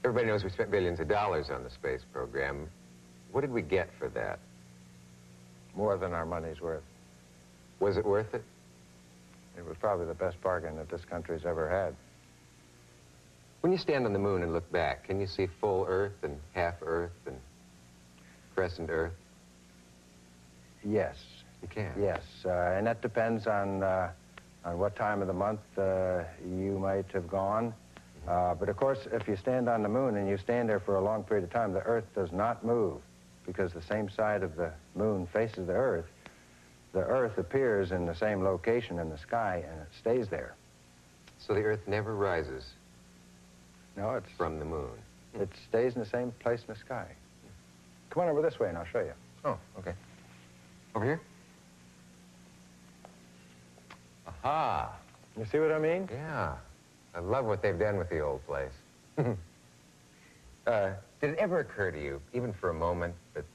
Everybody knows we spent billions of dollars on the space program. What did we get for that? More than our money's worth. Was it worth it? It was probably the best bargain that this country's ever had. When you stand on the moon and look back, can you see full Earth and half Earth and crescent Earth? Yes. You can? Yes, and that depends on what time of the month you might have gone. But of course, if you stand on the moon and you stand there for a long period of time, the Earth does not move because the same side of the moon faces the Earth. The Earth appears in the same location in the sky and it stays there. So the Earth never rises? No, it's from the moon. It stays in the same place in the sky. Come on over this way and I'll show you. Oh, okay. Over here? Aha! You see what I mean? Yeah. I love what they've done with the old place. Did it ever occur to you, even for a moment, that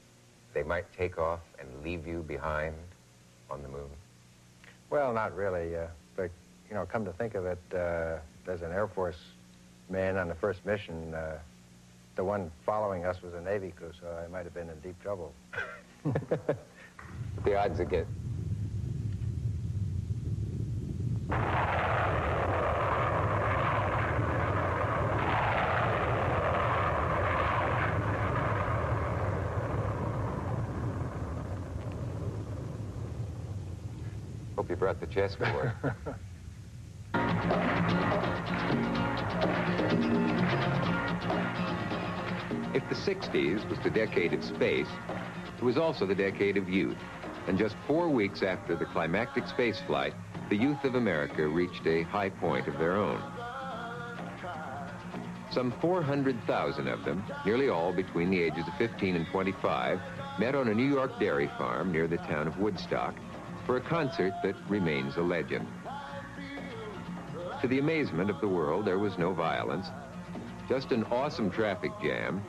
they might take off and leave you behind on the moon? Well, not really. But, you know, come to think of it, there's an Air Force man on the first mission. The one following us was a Navy crew, so I might have been in deep trouble. The odds again. Hope you brought the chessboard. If the 60s was the decade of space, it was also the decade of youth. And just 4 weeks after the climactic space flight, the youth of America reached a high point of their own. Some 400,000 of them, nearly all between the ages of 15 and 25, met on a New York dairy farm near the town of Woodstock for a concert that remains a legend. To the amazement of the world, there was no violence, just an awesome traffic jam,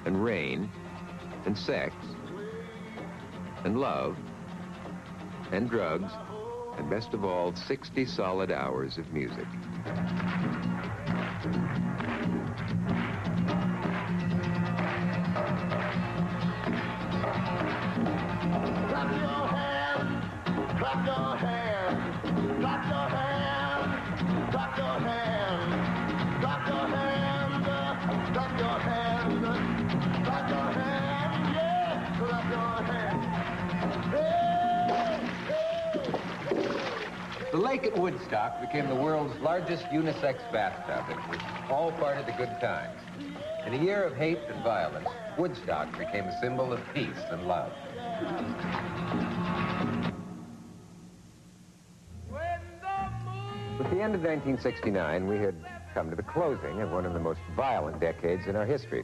and rain, and sex, and love, and drugs, and best of all, 60 solid hours of music. Clap your hands, clap your hands, clap your hands, clap your hands, clap your hands, clap your hands, clap your hands, yeah, clap your hands. The lake at Woodstock became the world's largest unisex bathtub. It was all part of the good times. In a year of hate and violence, Woodstock became a symbol of peace and love. With the end of 1969, we had come to the closing of one of the most violent decades in our history.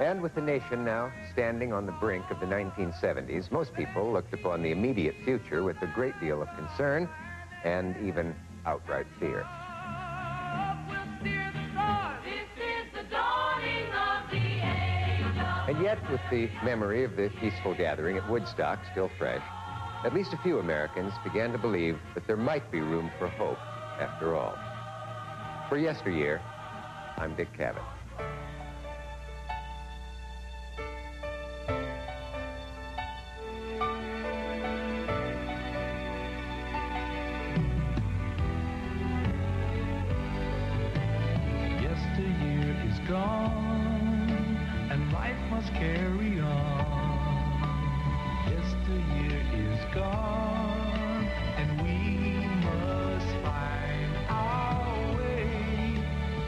And with the nation now standing on the brink of the 1970s, most people looked upon the immediate future with a great deal of concern and even outright fear. And yet, with the memory of the peaceful gathering at Woodstock still fresh, at least a few Americans began to believe that there might be room for hope after all. For Yesteryear, I'm Dick Cavett. Yesteryear is gone, and life must carry on. Yesteryear is gone, and we must find our way.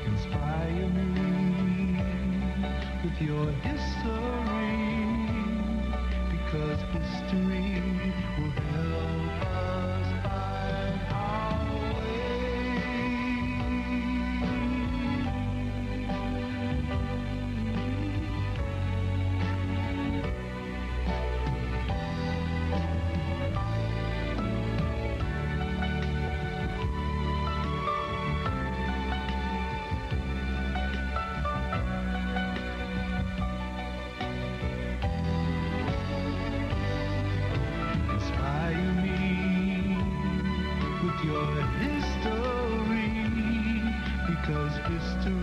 Inspire me with your history, because history will help us find our way. Inspire me with your history, because history